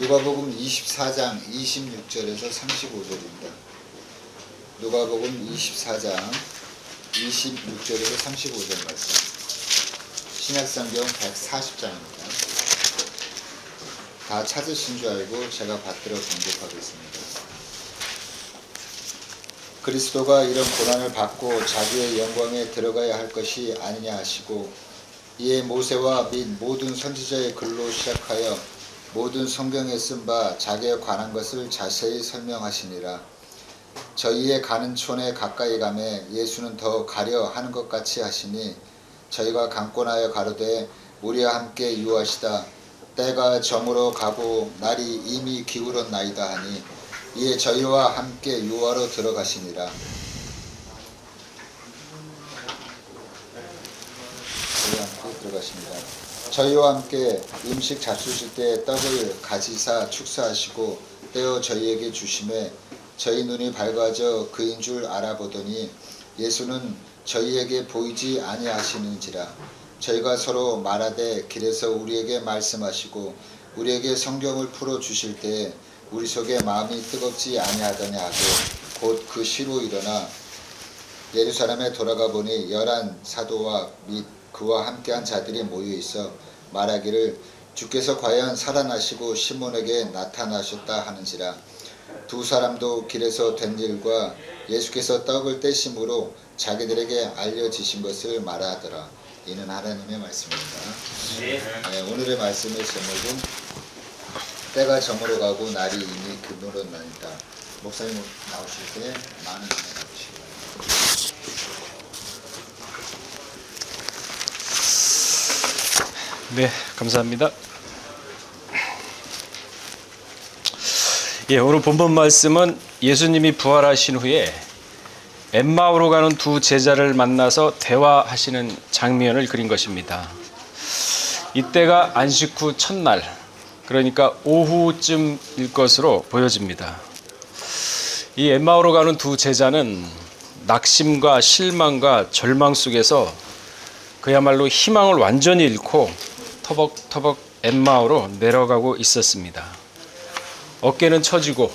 누가복음 24장 26절에서 35절입니다. 누가복음 24장 26절에서 35절 말씀. 신약성경 140장입니다. 다 찾으신 줄 알고 제가 받들어 공독하겠습니다. 그리스도가 이런 고난을 받고 자기의 영광에 들어가야 할 것이 아니냐 하시고, 이에 모세와 및 모든 선지자의 글로 시작하여 모든 성경에 쓴 바 자기에 관한 것을 자세히 설명하시니라. 저희의 가는 촌에 가까이 가매 예수는 더 가려 하는 것 같이 하시니, 저희가 강권하여 가로되 우리와 함께 유하시다. 때가 저물어 가고 날이 이미 기울었나이다 하니, 이에 저희와 함께 유하로 들어가시니라. 저희와 함께 음식 잡수실 때 떡을 가지사 축사하시고 떼어 저희에게 주심에 저희 눈이 밝아져 그인 줄 알아보더니 예수는 저희에게 보이지 아니하시는지라. 저희가 서로 말하되 길에서 우리에게 말씀하시고 우리에게 성경을 풀어 주실 때에 우리 속에 마음이 뜨겁지 아니하더냐 하고 곧 그 시로 일어나 예루살렘에 돌아가 보니 11 사도와 및 그와 함께한 자들이 모여 있어 말하기를 주께서 과연 살아나시고 시몬에게 나타나셨다 하는지라. 두 사람도 길에서 된 일과 예수께서 떡을 떼심으로 자기들에게 알려지신 것을 말하더라. 이는 하나님의 말씀입니다. 네, 오늘의 말씀의 제목은 때가 저물어 가고 날이 이미 그물었나이다. 목사님 나오실 때 많은 은혜 받으시기 바랍니다. 네, 감사합니다. 오늘 본문 말씀은 예수님이 부활하신 후에 엠마오로 가는 두 제자를 만나서 대화하시는 장면을 그린 것입니다. 이때가 안식 후 첫날, 그러니까 오후쯤일 것으로 보여집니다. 이 엠마오로 가는 두 제자는 낙심과 실망과 절망 속에서 그야말로 희망을 완전히 잃고 터벅터벅 엠마오로 내려가고 있었습니다. 어깨는 처지고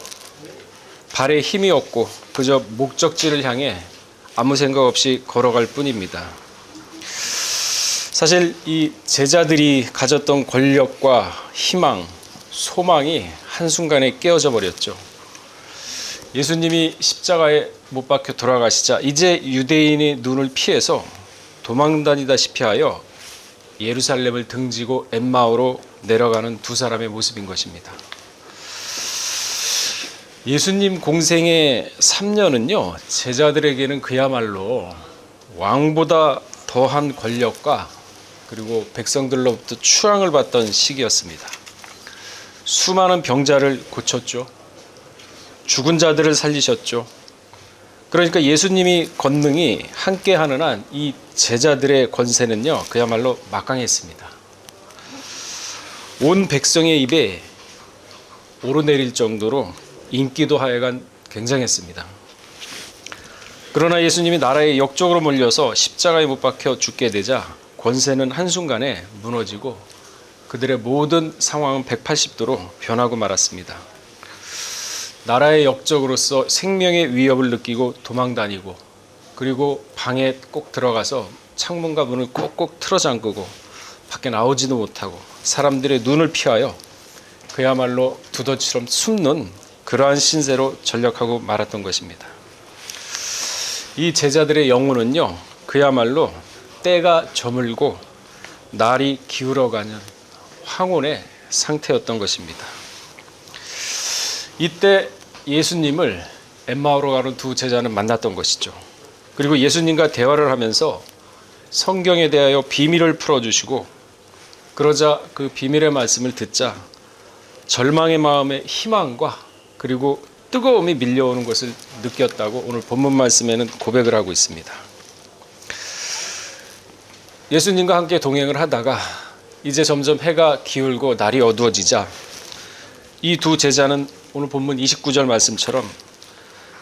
발에 힘이 없고 그저 목적지를 향해 아무 생각 없이 걸어갈 뿐입니다. 사실 이 제자들이 가졌던 권력과 희망, 소망이 한순간에 깨어져 버렸죠. 예수님이 십자가에 못 박혀 돌아가시자 이제 유대인의 눈을 피해서 도망다니다시피 하여 예루살렘을 등지고 엠마오로 내려가는 두 사람의 모습인 것입니다. 예수님 공생의 3년은요, 제자들에게는 그야말로 왕보다 더한 권력과 그리고 백성들로부터 추앙을 받던 시기였습니다. 수많은 병자를 고쳤죠. 죽은 자들을 살리셨죠. 그러니까 예수님이 권능이 함께하는 한 이 제자들의 권세는요, 그야말로 막강했습니다. 온 백성의 입에 오르내릴 정도로 인기도 하여간 굉장했습니다. 그러나 예수님이 나라의 역적으로 몰려서 십자가에 못 박혀 죽게 되자 권세는 한순간에 무너지고 그들의 모든 상황은 180도로 변하고 말았습니다. 나라의 역적으로서 생명의 위협을 느끼고 도망다니고, 그리고 방에 꼭 들어가서 창문과 문을 꼭꼭 틀어 잠그고 밖에 나오지도 못하고 사람들의 눈을 피하여 그야말로 두더지처럼 숨는 그러한 신세로 전락하고 말았던 것입니다. 이 제자들의 영혼은요, 그야말로 때가 저물고 날이 기울어가는 황혼의 상태였던 것입니다. 이때 예수님을 엠마오로 가는 두 제자는 만났던 것이죠. 그리고 예수님과 대화를 하면서 성경에 대하여 비밀을 풀어주시고, 그러자 그 비밀의 말씀을 듣자 절망의 마음에 희망과 그리고 뜨거움이 밀려오는 것을 느꼈다고 오늘 본문 말씀에는 고백을 하고 있습니다. 예수님과 함께 동행을 하다가 이제 점점 해가 기울고 날이 어두워지자 이 두 제자는 오늘 본문 29절 말씀처럼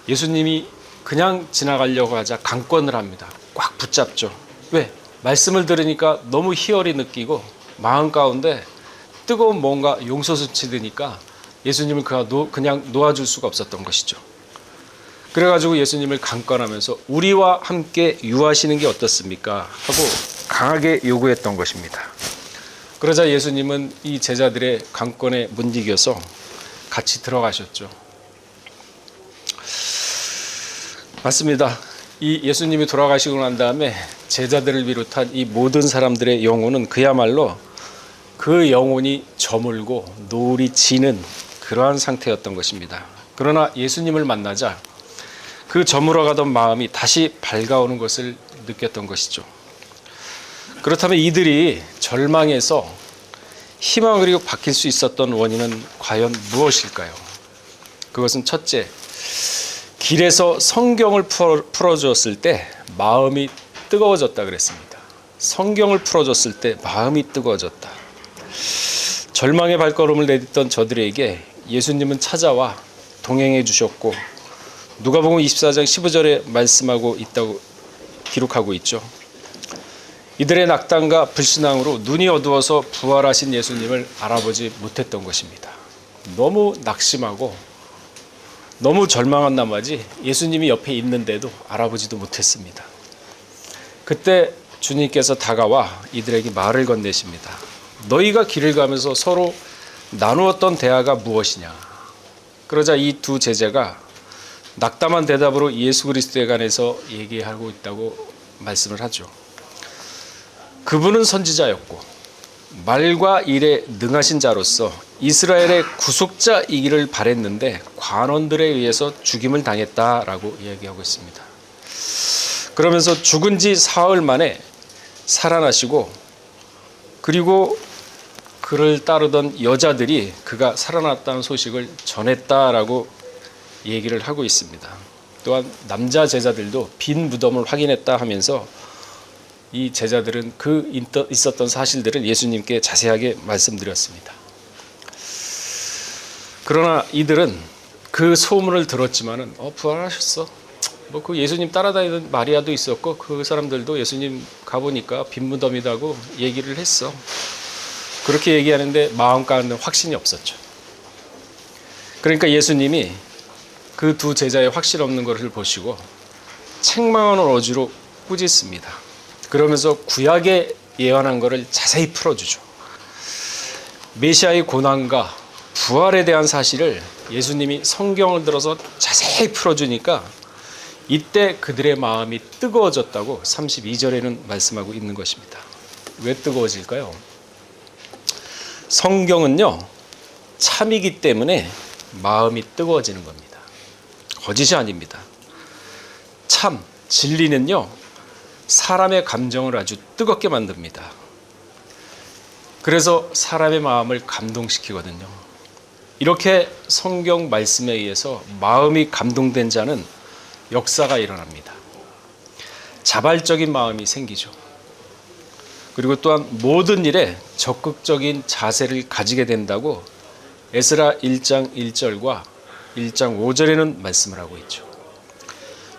예수님이 그냥 지나가려고 하자 강권을 합니다. 꽉 붙잡죠. 왜? 말씀을 들으니까 너무 희열이 느끼고 마음 가운데 뜨거운 뭔가 용솟으치니까 예수님을 그냥 놓아줄 수가 없었던 것이죠. 그래가지고 예수님을 강권하면서 우리와 함께 유하시는 게 어떻습니까? 하고 강하게 요구했던 것입니다. 그러자 예수님은 이 제자들의 강권에 못 이겨서 같이 들어가셨죠. 맞습니다. 이 예수님이 돌아가시고 난 다음에 제자들을 비롯한 이 모든 사람들의 영혼은 그야말로 그 영혼이 저물고 노을이 지는 그러한 상태였던 것입니다. 그러나 예수님을 만나자 그 저물어가던 마음이 다시 밝아오는 것을 느꼈던 것이죠. 그렇다면 이들이 절망에서 희망으로 바뀔 수 있었던 원인은 과연 무엇일까요? 그것은 첫째, 길에서 성경을 풀어주었을 때 마음이 뜨거워졌다 그랬습니다. 성경을 풀어줬을 때 마음이 뜨거워졌다. 절망의 발걸음을 내딛던 저들에게 예수님은 찾아와 동행해 주셨고 누가복음 24장 15절에 말씀하고 있다고 기록하고 있죠. 이들의 낙담과 불신앙으로 눈이 어두워서 부활하신 예수님을 알아보지 못했던 것입니다. 너무 낙심하고 너무 절망한 나머지 예수님이 옆에 있는데도 알아보지도 못했습니다. 그때 주님께서 다가와 이들에게 말을 건네십니다. 너희가 길을 가면서 서로 나누었던 대화가 무엇이냐? 그러자 이 두 제자가 낙담한 대답으로 예수 그리스도에 관해서 얘기하고 있다고 말씀을 하죠. 그분은 선지자였고 말과 일에 능하신 자로서 이스라엘의 구속자이기를 바랬는데 관원들에 의해서 죽임을 당했다라고 이야기하고 있습니다. 그러면서 죽은 지 사흘 만에 살아나시고 그리고 그를 따르던 여자들이 그가 살아났다는 소식을 전했다라고 얘기를 하고 있습니다. 또한 남자 제자들도 빈 무덤을 확인했다 하면서 이 제자들은 있었던 사실들을 예수님께 자세하게 말씀드렸습니다. 그러나 이들은 그 소문을 들었지만은 부활하셨어. 그 예수님 따라다니던 마리아도 있었고 그 사람들도 예수님 가보니까 빈 무덤이다고 얘기를 했어. 그렇게 얘기하는데 마음 가운데 확신이 없었죠. 그러니까 예수님이 그 두 제자의 확신 없는 것을 보시고 책망하는 어조로 꾸짖습니다. 그러면서 구약에 예언한 것을 자세히 풀어주죠. 메시아의 고난과 부활에 대한 사실을 예수님이 성경을 들어서 자세히 풀어주니까 이때 그들의 마음이 뜨거워졌다고 32절에는 말씀하고 있는 것입니다. 왜 뜨거워질까요? 성경은요, 참이기 때문에 마음이 뜨거워지는 겁니다. 거짓이 아닙니다. 참, 진리는요, 사람의 감정을 아주 뜨겁게 만듭니다. 그래서 사람의 마음을 감동시키거든요. 이렇게 성경 말씀에 의해서 마음이 감동된 자는 역사가 일어납니다. 자발적인 마음이 생기죠. 그리고 또한 모든 일에 적극적인 자세를 가지게 된다고 에스라 1장 1절과 1장 5절에는 말씀을 하고 있죠.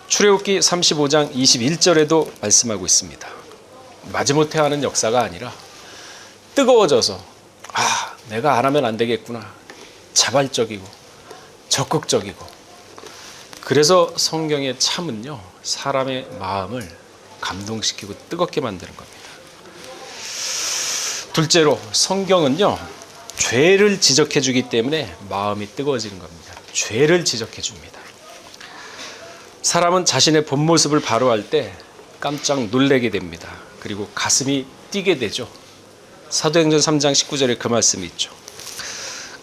출애굽기 35장 21절에도 말씀하고 있습니다. 마지못해 하는 역사가 아니라 뜨거워져서 내가 안 하면 안 되겠구나. 자발적이고 적극적이고. 그래서 성경의 참은요, 사람의 마음을 감동시키고 뜨겁게 만드는 겁니다. 둘째로 성경은요, 죄를 지적해 주기 때문에 마음이 뜨거워지는 겁니다. 죄를 지적해 줍니다. 사람은 자신의 본 모습을 바로할 때 깜짝 놀라게 됩니다. 그리고 가슴이 뛰게 되죠. 사도행전 3장 19절에 그 말씀이 있죠.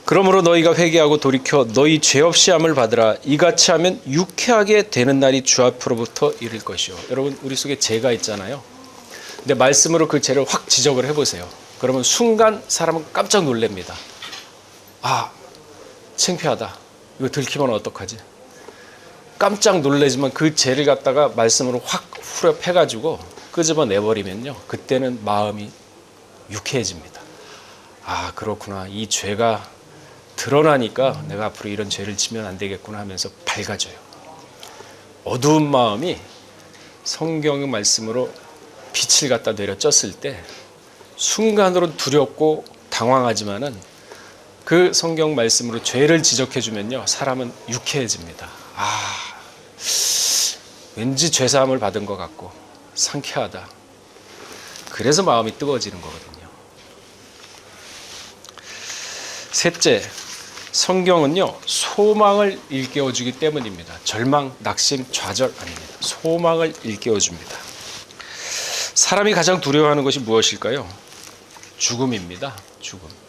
그러므로 너희가 회개하고 돌이켜 너희 죄 없이 함을 받으라. 이같이 하면 유쾌하게 되는 날이 주 앞으로부터 이를 것이요. 여러분, 우리 속에 죄가 있잖아요. 근데 말씀으로 그 죄를 확 지적을 해보세요. 그러면 순간 사람은 깜짝 놀랍니다. 창피하다. 이거 들키면 어떡하지? 깜짝 놀라지만 그 죄를 갖다가 말씀으로 확 후려패가지고 끄집어 내버리면요, 그때는 마음이 유쾌해집니다. 그렇구나. 이 죄가 드러나니까 내가 앞으로 이런 죄를 지면 안 되겠구나 하면서 밝아져요. 어두운 마음이 성경의 말씀으로 빛을 갖다 내려쪘을 때 순간으로 두렵고 당황하지만은 그 성경 말씀으로 죄를 지적해 주면요, 사람은 유쾌해집니다. 왠지 죄사함을 받은 것 같고 상쾌하다. 그래서 마음이 뜨거워지는 거거든요. 셋째, 성경은요, 소망을 일깨워주기 때문입니다. 절망, 낙심, 좌절 아닙니다. 소망을 일깨워줍니다. 사람이 가장 두려워하는 것이 무엇일까요? 죽음입니다. 죽음.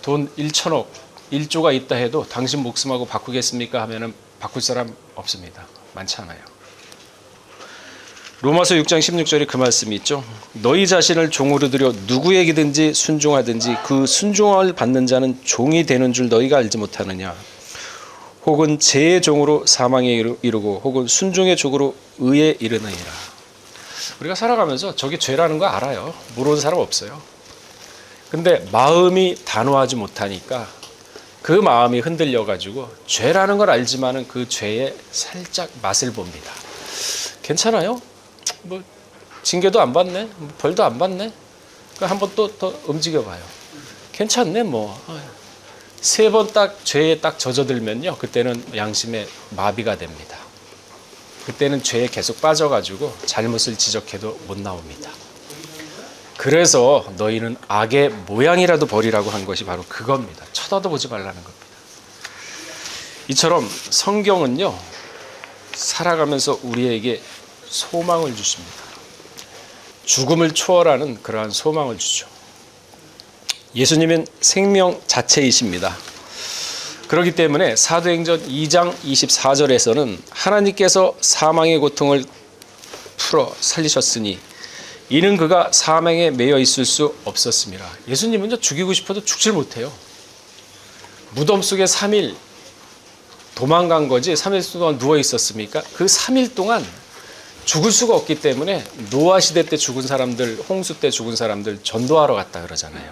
돈 1천억, 1조가 있다 해도 당신 목숨하고 바꾸겠습니까? 하면은 바꿀 사람 없습니다. 많지 않아요. 로마서 6장 16절에 그 말씀이 있죠. 너희 자신을 종으로 들여 누구에게든지 순종하든지 그 순종을 받는 자는 종이 되는 줄 너희가 알지 못하느냐. 혹은 죄의 종으로 사망에 이르고 혹은 순종의 종으로 의에 이르느니라. 우리가 살아가면서 저게 죄라는 거 알아요. 모르는 사람 없어요. 근데 마음이 단호하지 못하니까 그 마음이 흔들려가지고 죄라는 걸 알지만은 그 죄에 살짝 맛을 봅니다. 괜찮아요? 뭐 징계도 안 받네, 벌도 안 받네. 한번 또 움직여봐요. 괜찮네 뭐. 세 번 딱 죄에 딱 젖어들면요, 그때는 양심의 마비가 됩니다. 그때는 죄에 계속 빠져가지고 잘못을 지적해도 못 나옵니다. 그래서 너희는 악의 모양이라도 버리라고 한 것이 바로 그겁니다. 쳐다도 보지 말라는 겁니다. 이처럼 성경은요, 살아가면서 우리에게 소망을 주십니다. 죽음을 초월하는 그러한 소망을 주죠. 예수님은 생명 자체이십니다. 그렇기 때문에 사도행전 2장 24절에서는 하나님께서 사망의 고통을 풀어 살리셨으니 이는 그가 사망에 매여 있을 수 없었습니다. 예수님은 죽이고 싶어도 죽질 못해요. 무덤 속에 3일 도망간 거지 3일 동안 누워 있었습니까? 그 3일 동안 죽을 수가 없기 때문에 노아 시대 때 죽은 사람들, 홍수 때 죽은 사람들 전도하러 갔다 그러잖아요.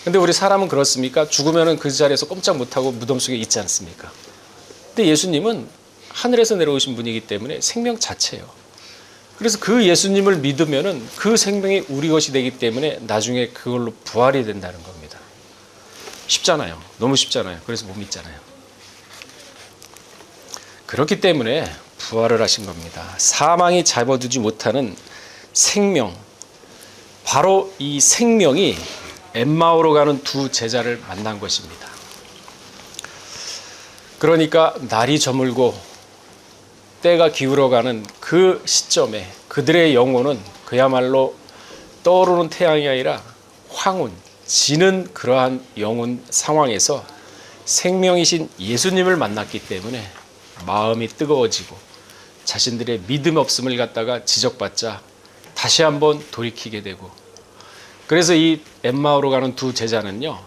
근데 우리 사람은 그렇습니까? 죽으면은 그 자리에서 꼼짝 못하고 무덤 속에 있지 않습니까? 근데 예수님은 하늘에서 내려오신 분이기 때문에 생명 자체예요. 그래서 그 예수님을 믿으면은 그 생명이 우리 것이 되기 때문에 나중에 그걸로 부활이 된다는 겁니다. 쉽잖아요. 너무 쉽잖아요. 그래서 못 믿잖아요. 그렇기 때문에 부활을 하신 겁니다. 사망이 잡아두지 못하는 생명, 바로 이 생명이 엠마오로 가는 두 제자를 만난 것입니다. 그러니까 날이 저물고 때가 기울어가는 그 시점에 그들의 영혼은 그야말로 떠오르는 태양이 아니라 황혼, 지는 그러한 영혼 상황에서 생명이신 예수님을 만났기 때문에 마음이 뜨거워지고 자신들의 믿음 없음을 갖다가 지적받자 다시 한번 돌이키게 되고, 그래서 이 엠마오로 가는 두 제자는요,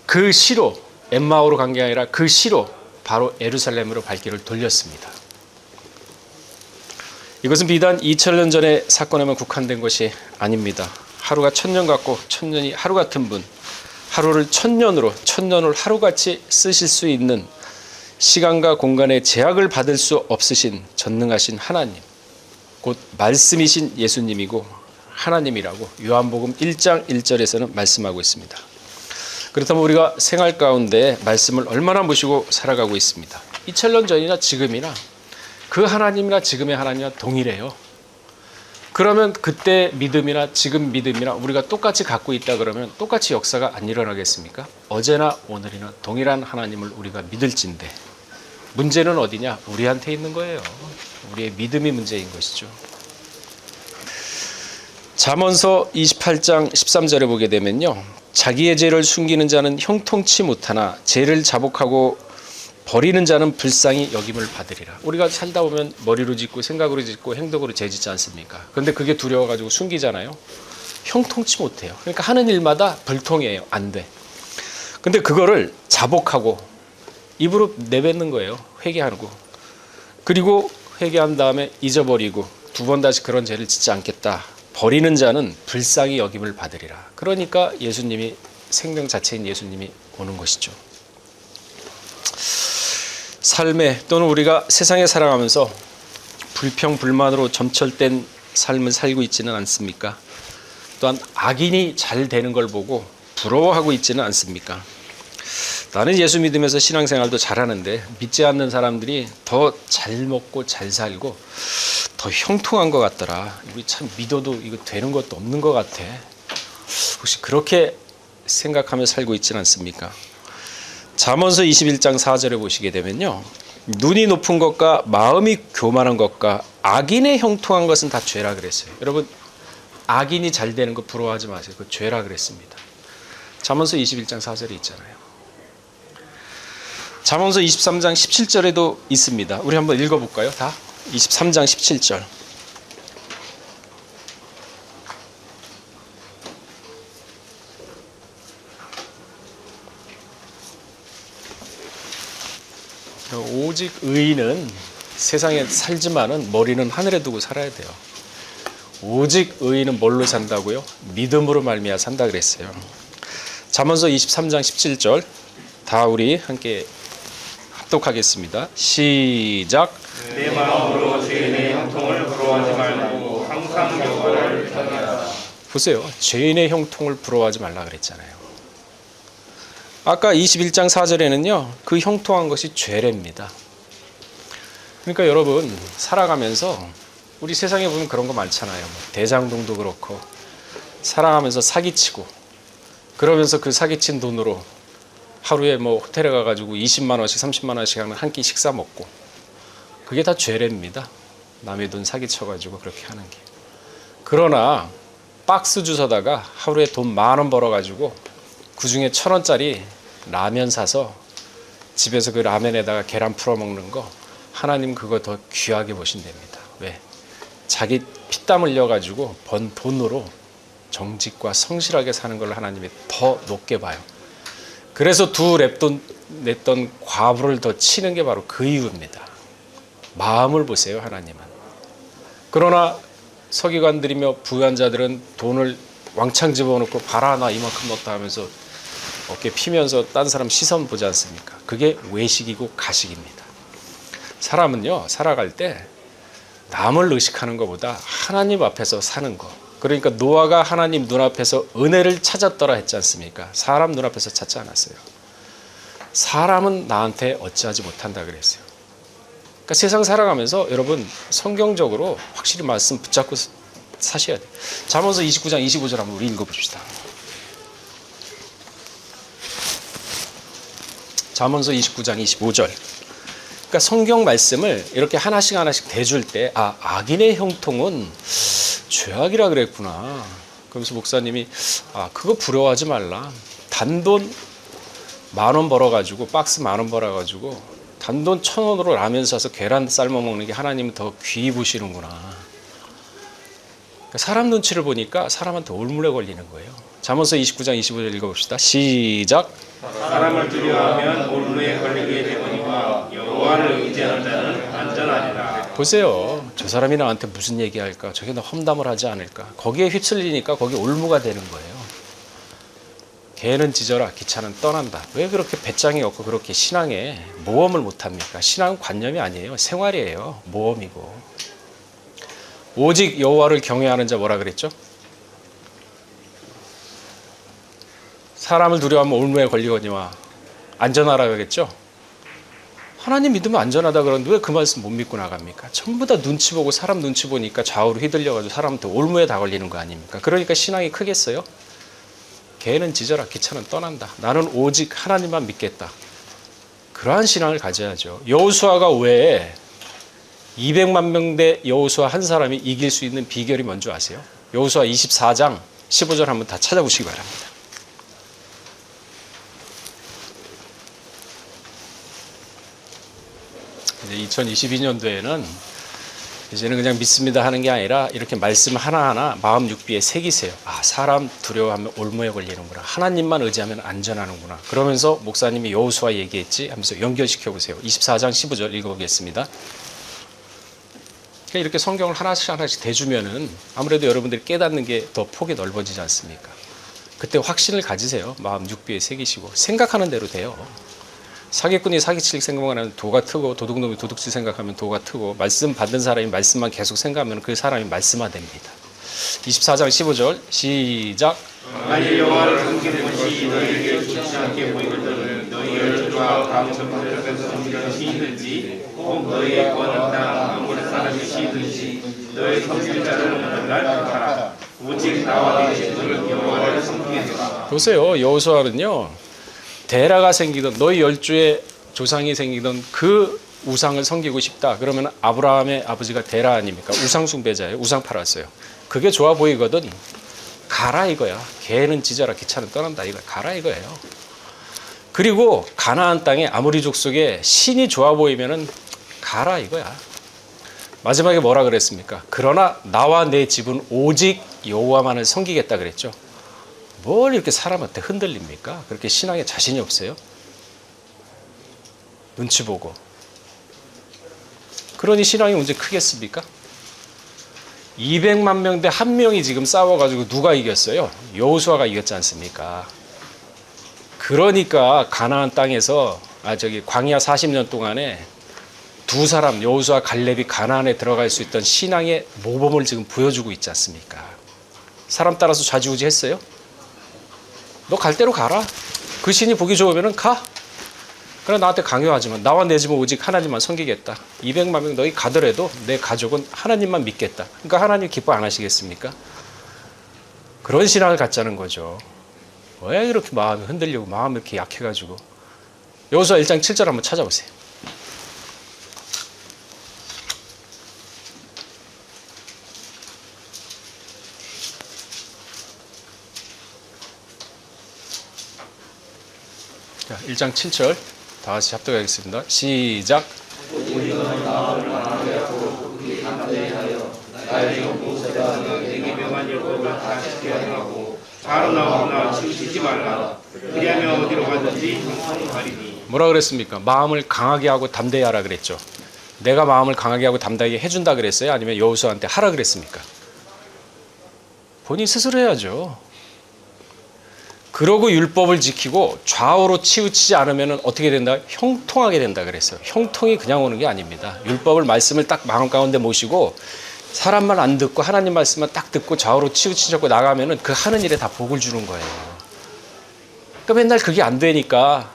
그 시로 엠마오로 간 게 아니라 그 시로 바로 예루살렘으로 발길을 돌렸습니다. 이것은 비단 2000년 전의 사건에만 국한된 것이 아닙니다. 하루가 1000년 같고 1000년이 하루 같은 분, 하루를 1000년으로 1000년을 하루같이 쓰실 수 있는 시간과 공간의 제약을 받을 수 없으신 전능하신 하나님, 곧 말씀이신 예수님이고 하나님이라고 요한복음 1장 1절에서는 말씀하고 있습니다. 그렇다면 우리가 생활 가운데 말씀을 얼마나 모시고 살아가고 있습니다. 2000년 전이나 지금이나 그 하나님이나 지금의 하나님이나 동일해요. 그러면 그때 믿음이나 지금 믿음이나 우리가 똑같이 갖고 있다 그러면 똑같이 역사가 안 일어나겠습니까? 어제나 오늘이나 동일한 하나님을 우리가 믿을진데 문제는 어디냐? 우리한테 있는 거예요. 우리의 믿음이 문제인 것이죠. 잠언서 28장 13절에 보게 되면요, 자기의 죄를 숨기는 자는 형통치 못하나 죄를 자복하고 버리는 자는 불쌍히 여김을 받으리라. 우리가 살다 보면 머리로 짓고 생각으로 짓고 행동으로 죄 짓지 않습니까? 그런데 그게 두려워가지고 숨기잖아요. 형통치 못해요. 그러니까 하는 일마다 불통해요. 안 돼. 근데 그거를 자복하고 입으로 내뱉는 거예요. 회개하고. 그리고 회개한 다음에 잊어버리고 두 번 다시 그런 죄를 짓지 않겠다. 버리는 자는 불쌍히 여김을 받으리라. 그러니까 예수님이, 생명 자체인 예수님이 오는 것이죠. 삶에 또는 우리가 세상에 살아가면서 불평 불만으로 점철된 삶을 살고 있지는 않습니까? 또한 악인이 잘 되는 걸 보고 부러워하고 있지는 않습니까? 나는 예수 믿으면서 신앙생활도 잘하는데 믿지 않는 사람들이 더 잘 먹고 잘 살고 더 형통한 것 같더라. 우리 참 믿어도 이거 되는 것도 없는 것 같아. 혹시 그렇게 생각하며 살고 있지는 않습니까? 잠언서 21장 4절에 보시게 되면요, 눈이 높은 것과 마음이 교만한 것과 악인의 형통한 것은 다 죄라 그랬어요. 여러분, 악인이 잘 되는 거 부러워하지 마세요. 그 죄라 그랬습니다. 잠언서 21장 4절에 있잖아요. 잠언서 23장 17절에도 있습니다. 우리 한번 읽어볼까요? 다 23장 17절. 오직 의인은 세상에 살지만은 머리는 하늘에 두고 살아야 돼요. 오직 의인은 뭘로 산다고요? 믿음으로 말미암아 산다 그랬어요. 잠언서 23장 17절 다 우리 함께 합독하겠습니다. 시작. 내 마음으로 죄인의 형통을 부러워하지 말고 항상 여호와를 경외하라. 보세요. 죄인의 형통을 부러워하지 말라 그랬잖아요. 아까 21장 4절에는요. 그 형통한 것이 죄랍니다. 그러니까 여러분 살아가면서 우리 세상에 보면 그런 거 많잖아요. 대장동도 그렇고 살아가면서 사기치고 그러면서 그 사기친 돈으로 하루에 뭐 호텔에 가가지고 20만 원씩 30만 원씩 하는 한 끼 식사 먹고 그게 다 죄랍니다. 남의 돈 사기쳐가지고 그렇게 하는 게. 그러나 박스 주워다가 하루에 돈 10,000원 벌어가지고 그 중에 1,000원짜리 라면 사서 집에서 그 라면에다가 계란 풀어 먹는 거 하나님 그거 더 귀하게 보신답니다. 왜? 자기 피땀 흘려가지고 번 돈으로 정직과 성실하게 사는 걸 하나님이 더 높게 봐요. 그래서 두 랩돈 냈던 과부를 더 치는 게 바로 그 이유입니다. 마음을 보세요, 하나님은. 그러나 서기관들이며 부관자들은 돈을 왕창 집어넣고 봐라 나 이만큼 넣었다 하면서 어깨 피면서 딴 사람 시선 보지 않습니까? 그게 외식이고 가식입니다. 사람은요 살아갈 때 남을 의식하는 것보다 하나님 앞에서 사는 거. 그러니까 노아가 하나님 눈앞에서 은혜를 찾았더라 했지 않습니까? 사람 눈앞에서 찾지 않았어요. 사람은 나한테 어찌하지 못한다 그랬어요. 그러니까 세상 살아가면서 여러분 성경적으로 확실히 말씀 붙잡고 사셔야 돼요. 잠언서 29장 25절 한번 우리 읽어봅시다. 잠언서 29장 25절. 그러니까 성경 말씀을 이렇게 하나씩 하나씩 대줄 때 악인의 형통은 죄악이라 그랬구나. 그러면서 목사님이 그거 부러워하지 말라. 단돈 10,000원 벌어가지고 박스 10,000원 벌어가지고 단돈 1,000원으로 라면 사서 계란 삶아 먹는 게 하나님은 더 귀히 보시는구나. 그러니까 사람 눈치를 보니까 사람한테 올무에 걸리는 거예요. 잠언서 29장 25절 읽어봅시다. 시작. 사람을 두려워하면 올무에 걸리게 되거니와 여호와를 의지하는 자는 안전하리라. 보세요. 저 사람이 나한테 무슨 얘기할까? 저게 나 험담을 하지 않을까? 거기에 휩쓸리니까 거기 올무가 되는 거예요. 개는 짖어라 기차는 떠난다. 왜 그렇게 배짱이 없고 그렇게 신앙에 모험을 못합니까? 신앙은 관념이 아니에요. 생활이에요. 모험이고. 오직 여호와를 경외하는 자 뭐라 그랬죠? 사람을 두려워하면 올무에 걸리거니와 안전하라 그랬죠? 하나님 믿으면 안전하다 그러는데 왜 그 말씀 못 믿고 나갑니까? 전부 다 눈치 보고 사람 눈치 보니까 좌우로 휘둘려가지고 사람한테 올무에 다 걸리는 거 아닙니까? 그러니까 신앙이 크겠어요? 개는 짖어라 기차는 떠난다. 나는 오직 하나님만 믿겠다. 그러한 신앙을 가져야죠. 여호수아가 왜 200만 명대 여호수아 한 사람이 이길 수 있는 비결이 뭔지 아세요? 여호수아 24장 15절 한번 다 찾아보시기 바랍니다. 이제 2022년도에는 이제는 그냥 믿습니다 하는 게 아니라 이렇게 말씀 하나하나 마음 육비에 새기세요. 사람 두려워하면 올무에 걸리는구나. 하나님만 의지하면 안전하는구나. 그러면서 목사님이 여호수아 얘기했지 하면서 연결시켜 보세요. 24장 15절 읽어보겠습니다. 이렇게 성경을 하나씩 하나씩 대주면은 아무래도 여러분들이 깨닫는 게 더 폭이 넓어지지 않습니까? 그때 확신을 가지세요. 마음 육비에 새기시고 생각하는 대로 돼요. 사기꾼이 사기칠 생각만 하면 도가 트고 도둑놈이 도둑질 생각하면 도가 트고 말씀 받은 사람이 말씀만 계속 생각하면 그 사람이 말씀화됩니다. 24장 15절 시작. 만일 여호와를 숨기는 것이 너희에게 좋지 않게 보이거든 너희를 다음 전들에서 섬기는 시이든지 혹 너희의 권한 땅 아무리 사람이 시이든지 너희 섬길자를 날 택하라. 오직 나와 네 신을 여호와를 섬기겠노라. 보세요. 여호수아는요. 데라가 생기던 너희 열주의 조상이 생기던 그 우상을 섬기고 싶다. 그러면 아브라함의 아버지가 데라 아닙니까? 우상 숭배자예요. 우상 팔았어요. 그게 좋아 보이거든. 가라 이거야. 개는 짖어라 기차는 떠난다 이거 가라 이거예요. 그리고 가나안 땅에 아모리 족속에 신이 좋아 보이면은 가라 이거야. 마지막에 뭐라 그랬습니까? 그러나 나와 내 집은 오직 여호와만을 섬기겠다 그랬죠. 뭘 이렇게 사람한테 흔들립니까? 그렇게 신앙에 자신이 없어요? 눈치 보고. 그러니 신앙이 언제 크겠습니까? 200만 명 대 한 명이 지금 싸워가지고 누가 이겼어요? 여호수아가 이겼지 않습니까? 그러니까 가나안 땅에서 광야 40년 동안에 두 사람 여호수아 갈렙이 가나안에 들어갈 수 있던 신앙의 모범을 지금 보여주고 있지 않습니까? 사람 따라서 좌지우지 했어요? 너 갈 대로 가라. 그 신이 보기 좋으면 가. 그러나 나한테 강요하지만 나와 내 집은 오직 하나님만 섬기겠다. 200만 명 너희 가더라도 내 가족은 하나님만 믿겠다. 그러니까 하나님 기뻐 안 하시겠습니까? 그런 신앙을 갖자는 거죠. 왜 이렇게 마음이 흔들리고 마음이 이렇게 약해가지고. 여호수아 1장 7절 한번 찾아보세요. 자, 1장 7절 다 같이 합독하겠습니다. 시작. 내게 명한 율법을 다 지켜야 하고 바로 나오나 치우치지 말라. 그리하면 어디로 가든지 형통을 가리니. 뭐라 그랬습니까? 마음을 강하게 하고 담대히 하라 그랬죠. 내가 마음을 강하게 하고 담대하게 해준다 그랬어요? 아니면 여호수아한테 하라 그랬습니까? 본인 스스로 해야죠. 그러고 율법을 지키고 좌우로 치우치지 않으면 어떻게 된다? 형통하게 된다 그랬어요. 형통이 그냥 오는 게 아닙니다. 율법을 말씀을 딱 마음 가운데 모시고 사람 말 안 듣고 하나님 말씀만 딱 듣고 좌우로 치우치지 않고 나가면은 그 하는 일에 다 복을 주는 거예요. 그러니까 맨날 그게 안 되니까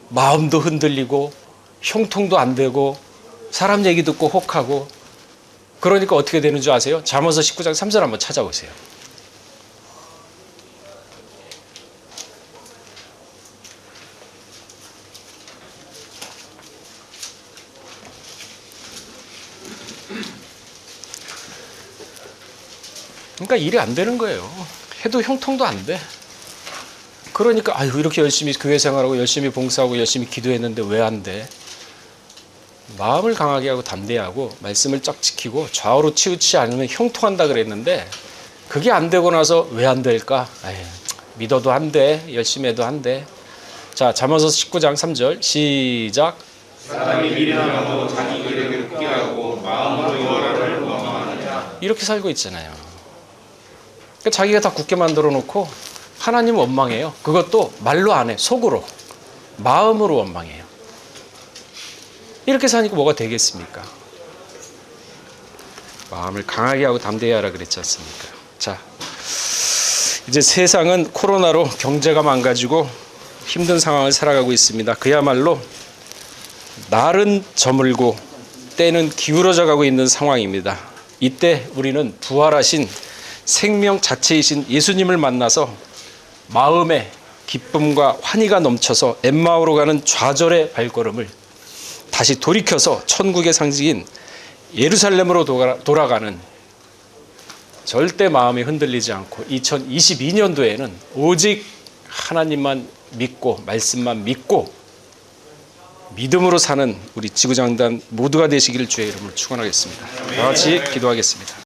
마음도 흔들리고 형통도 안 되고 사람 얘기 듣고 혹하고 그러니까 어떻게 되는 줄 아세요? 잠언서 19장 3절 한번 찾아보세요. 그러니까 일이 안 되는 거예요. 해도 형통도 안 돼. 그러니까 아유 이렇게 열심히 교회 생활하고 열심히 봉사하고 열심히 기도했는데 왜 안 돼? 마음을 강하게 하고 담대하고 말씀을 쫙 지키고 좌우로 치우치지 않으면 형통한다 그랬는데 그게 안 되고 나서 왜 안 될까? 아유, 믿어도 안 돼. 열심히 해도 안 돼. 자, 잠언서 19장 3절 시작. 사람이 미련하고 자기 길을 굽게 하고 마음으로 여호와를 원망하느냐. 이렇게 살고 있잖아요. 그러니까 자기가 다 굳게 만들어 놓고 하나님 원망해요. 그것도 말로 안 해. 속으로. 마음으로 원망해요. 이렇게 사니까 뭐가 되겠습니까? 마음을 강하게 하고 담대히 하라 그랬지 않습니까? 자, 이제 세상은 코로나로 경제가 망가지고 힘든 상황을 살아가고 있습니다. 그야말로 날은 저물고 때는 기울어져 가고 있는 상황입니다. 이때 우리는 부활하신 생명 자체이신 예수님을 만나서 마음에 기쁨과 환희가 넘쳐서 엠마오로 가는 좌절의 발걸음을 다시 돌이켜서 천국의 상징인 예루살렘으로 돌아가는 절대 마음이 흔들리지 않고 2022년도에는 오직 하나님만 믿고 말씀만 믿고 믿음으로 사는 우리 지구장단 모두가 되시기를 주의 이름으로 축원하겠습니다. 다 같이 기도하겠습니다.